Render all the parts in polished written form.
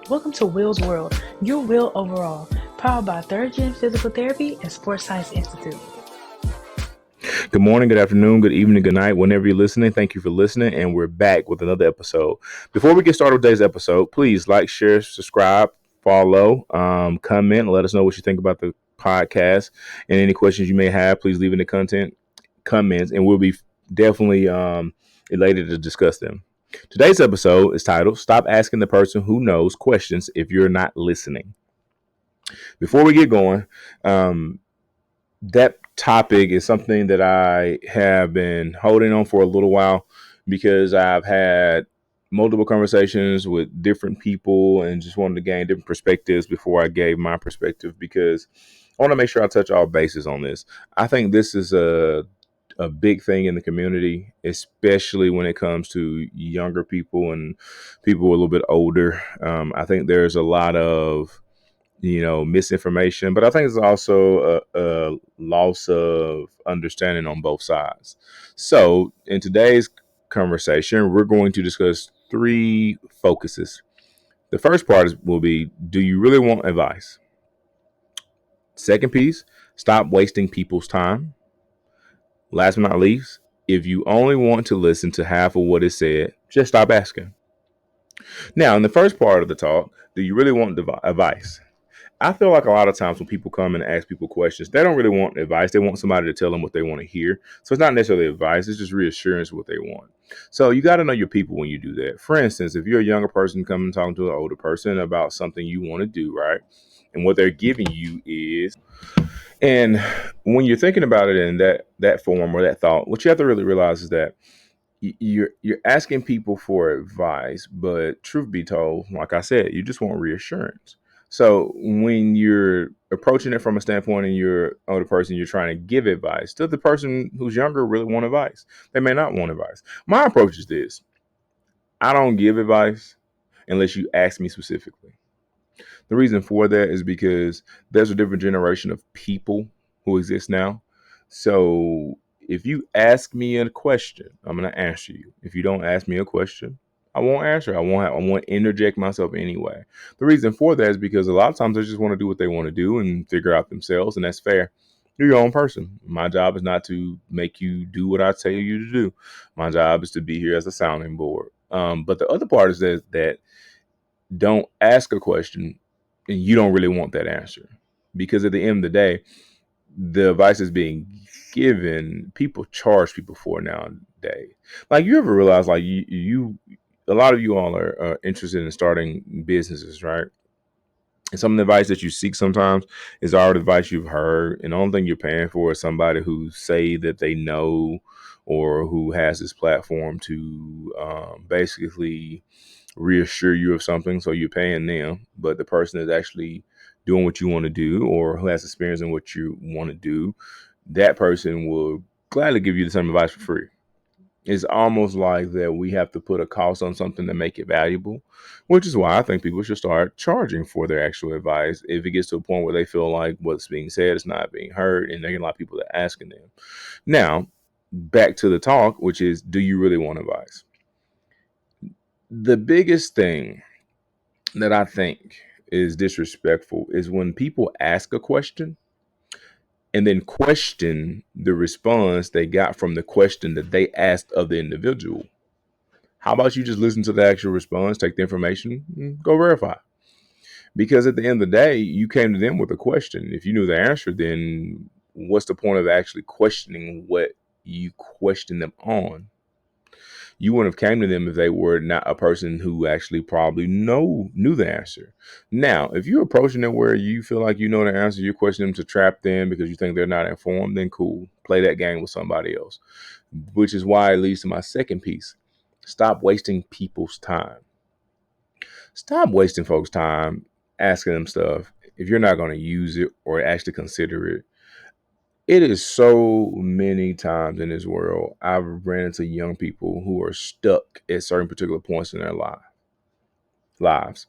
Welcome to Will's World, your will overall, powered by Third Gen Physical Therapy and Sports Science Institute. Good morning, good afternoon, good evening, good night. Whenever you're listening, thank you for listening. And we're back with another episode. Before we get started with today's episode, please like, share, subscribe, follow, comment, let us know what you think about the podcast. And any questions you may have, please leave in the comments, and we'll be definitely elated to discuss them. Today's episode is titled Stop Asking the Person Who Knows Questions If You're Not Listening. Before we get going, that topic is something that I have been holding on for a little while because I've had multiple conversations with different people and just wanted to gain different perspectives before I gave my perspective, because I want to make sure I touch all bases on this. I think this is a big thing in the community, especially when it comes to younger people and people a little bit older. I think there's a lot of misinformation, but I think it's also a loss of understanding on both sides. So in today's conversation, we're going to discuss three focuses. The first will be, do you really want advice? Second piece, stop wasting people's time. Last but not least, if you only want to listen to half of what is said, just stop asking. Now, in the first part of the talk, do you really want advice? I feel like a lot of times when people come and ask people questions, they don't really want advice. They want somebody to tell them what they want to hear. So it's not necessarily advice. It's just reassurance what they want. So you got to know your people when you do that. For instance, if you're a younger person coming talking to an older person about something you want to do, right? And what they're giving you is, and when you're thinking about it in that form or that thought, what you have to really realize is that you're asking people for advice, but truth be told, like I said, you just want reassurance. So when you're approaching it from a standpoint and you're an older person, you're trying to give advice. Does the person who's younger really want advice? They may not want advice. My approach is this: I don't give advice unless you ask me specifically. The reason for that is because there's a different generation of people who exist now. So if you ask me a question, I'm going to answer you. If you don't ask me a question, I won't answer. I won't interject myself anyway. The reason for that is because a lot of times they just want to do what they want to do and figure out themselves, and that's fair. You're your own person. My job is not to make you do what I tell you to do. My job is to be here as a sounding board. But the other part is that don't ask a question and you don't really want that answer, because at the end of the day, the advice is being given. People charge people for it nowadays. Like, you ever realize, like, you a lot of you all are interested in starting businesses, right? And some of the advice that you seek sometimes is all the advice you've heard, and the only thing you're paying for is somebody who say that they know or who has this platform to basically reassure you of something. So you're paying them, but the person is actually doing what you want to do or who has experience in what you want to do, that person will gladly give you the same advice for free. It's almost like that we have to put a cost on something to make it valuable, which is why I think people should start charging for their actual advice if it gets to a point where they feel like what's being said is not being heard and there are a lot of people that are asking them. Now, back to the talk, which is, do you really want advice? The biggest thing that I think is disrespectful is when people ask a question and then question the response they got from the question that they asked of the individual. How about you just listen to the actual response, take the information, and go verify? Because at the end of the day, you came to them with a question. If you knew the answer, then what's the point of actually questioning what you question them on? You wouldn't have came to them if they were not a person who actually probably knew the answer. Now, if you're approaching it where you feel like you know the answer, you're questioning them to trap them because you think they're not informed, then cool. Play that game with somebody else. Which is why it leads to my second piece. Stop wasting people's time. Stop wasting folks' time asking them stuff if you're not going to use it or actually consider it. It is so many times in this world I've ran into young people who are stuck at certain particular points in their lives,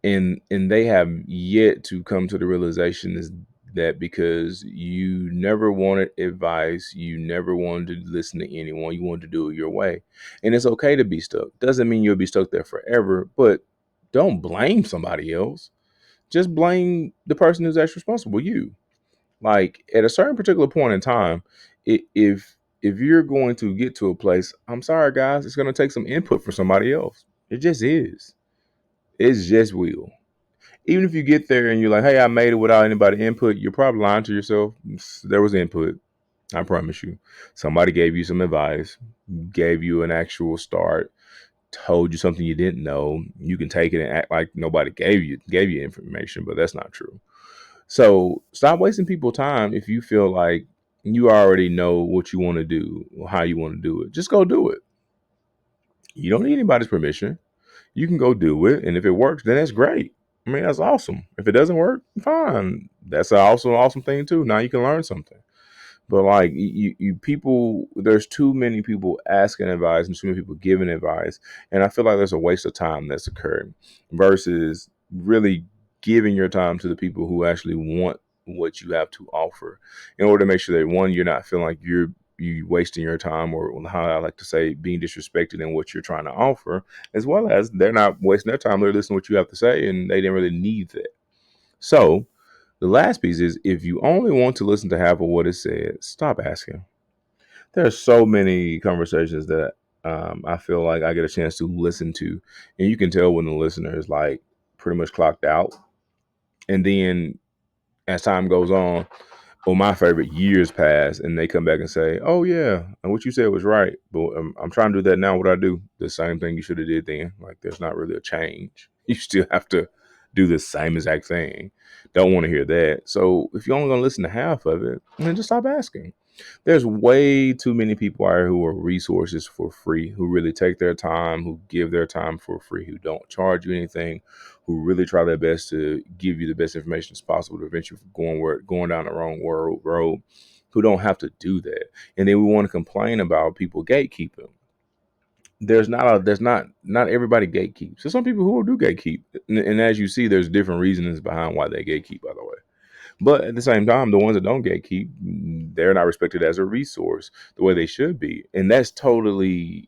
and they have yet to come to the realization is that because you never wanted advice, you never wanted to listen to anyone, you wanted to do it your way, and it's okay to be stuck. Doesn't mean you'll be stuck there forever, but Don't blame somebody else. Just blame the person who's actually responsible, you. Like at a certain particular point in time, if you're going to get to a place, I'm sorry guys, it's going to take some input from somebody else. It just is. It's just will. Even if you get there and you're like, hey, I made it without anybody input, you're probably lying to yourself. There was input. I promise you. Somebody gave you some advice, gave you an actual start, told you something you didn't know. You can take it and act like nobody gave you information, but that's not true. So stop wasting people's time if you feel like you already know what you want to do or how you want to do it. Just go do it. You don't need anybody's permission. You can go do it, and if it works, then that's great. I mean, that's awesome. If it doesn't work, fine. That's also an awesome thing too. Now you can learn something. But like you people, there's too many people asking advice and too many people giving advice, and I feel like there's a waste of time that's occurring versus really giving your time to the people who actually want what you have to offer, in order to make sure that one, you're not feeling like you wasting your time, or how I like to say, being disrespected in what you're trying to offer, as well as they're not wasting their time. They're listening to what you have to say, and they didn't really need that. So the last piece is, if you only want to listen to half of what is said, stop asking. There are so many conversations that I feel like I get a chance to listen to, and you can tell when the listener is like pretty much clocked out. And then as time goes on, or my favorite, years pass, and they come back and say, "Oh yeah, and what you said was right." But I'm trying to do that now. What I do, the same thing you should have did then. Like there's not really a change. You still have to do the same exact thing. Don't want to hear that. So if you're only gonna listen to half of it, then just stop asking. There's way too many people out here who are resources for free, who really take their time, who give their time for free, who don't charge you anything, who really try their best to give you the best information as possible to prevent you from going down the wrong road, who don't have to do that. And then we want to complain about people gatekeeping. There's not everybody gatekeeps. There's some people who do gatekeep, and as you see, there's different reasons behind why they gatekeep. By the way. But at the same time, the ones that don't gatekeep, they're not respected as a resource the way they should be. And that's totally,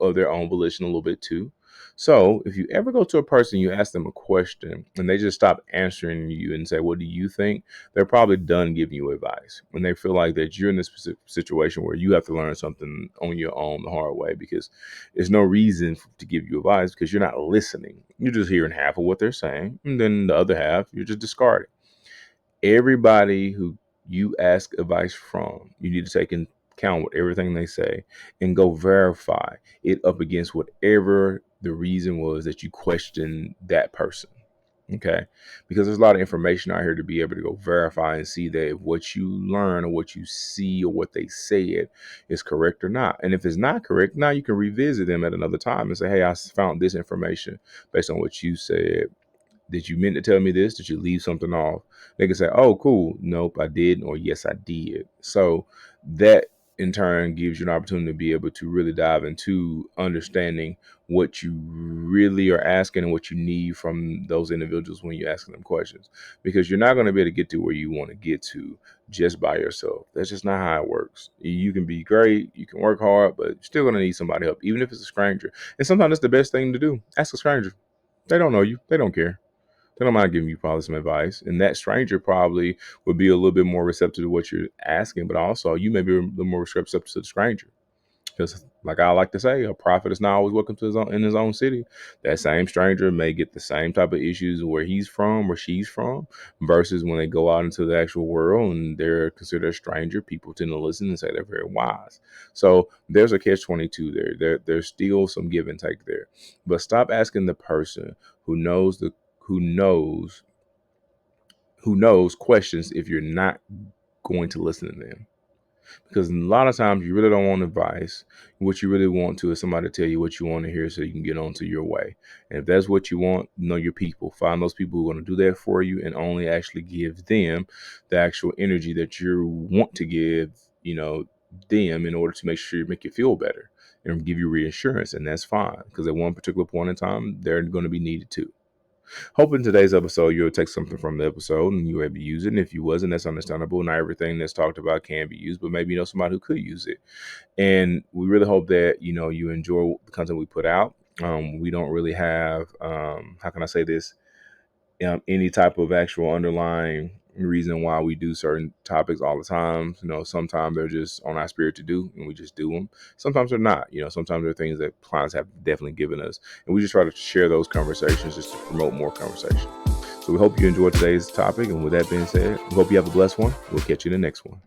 of their own volition a little bit too. So if you ever go to a person, you ask them a question and they just stop answering you and say, what do you think? They're probably done giving you advice. When they feel like that you're in this specific situation where you have to learn something on your own the hard way, because there's no reason to give you advice because you're not listening. You're just hearing half of what they're saying. And then the other half, you're just discarding. Everybody who you ask advice from, you need to take into account with everything they say and go verify it up against whatever the reason was that you questioned that person. Okay. Because there's a lot of information out here to be able to go verify and see that if what you learn or what you see or what they said is correct or not. And if it's not correct, now you can revisit them at another time and say, hey, I found this information based on what you said. Did you meant to tell me this? Did you leave something off? They can say, oh, cool. Nope, I didn't. Or yes, I did. So that in turn gives you an opportunity to be able to really dive into understanding what you really are asking and what you need from those individuals when you're asking them questions. Because you're not going to be able to get to where you want to get to just by yourself. That's just not how it works. You can be great, you can work hard, but you're still going to need somebody help, even if it's a stranger. And sometimes that's the best thing to do. Ask a stranger. They don't know you. They don't care. They don't mind giving you probably some advice. And that stranger probably would be a little bit more receptive to what you're asking, but also you may be a little more receptive to the stranger. Because, like I like to say, a prophet is not always welcome to his own city. That same stranger may get the same type of issues where he's from or she's from, versus when they go out into the actual world and they're considered a stranger, people tend to listen and say they're very wise. So there's a catch-22 there. There's still some give and take there. But stop asking the person who knows the who knows who knows questions if you're not going to listen to them. Because a lot of times you really don't want advice. What you really want to is somebody to tell you what you want to hear so you can get on to your way. And if that's what you want, know your people. Find those people who are going to do that for you and only actually give them the actual energy that you want to give, them, in order to make you feel better and give you reassurance. And that's fine, because at one particular point in time, they're going to be needed too. Hoping today's episode you'll take something from the episode and you'll able to use it. And if you wasn't, that's understandable. Not everything that's talked about can be used, but maybe you know somebody who could use it. And we really hope that you enjoy the content we put out. We don't really have, how can I say this, any type of actual underlying reason why we do certain topics all the time. Sometimes they're just on our spirit to do, and we just do them. Sometimes they're not. Sometimes they're things that clients have definitely given us, and we just try to share those conversations just to promote more conversation. So we hope you enjoyed today's topic, and with that being said, we hope you have a blessed one. We'll catch you in the next one.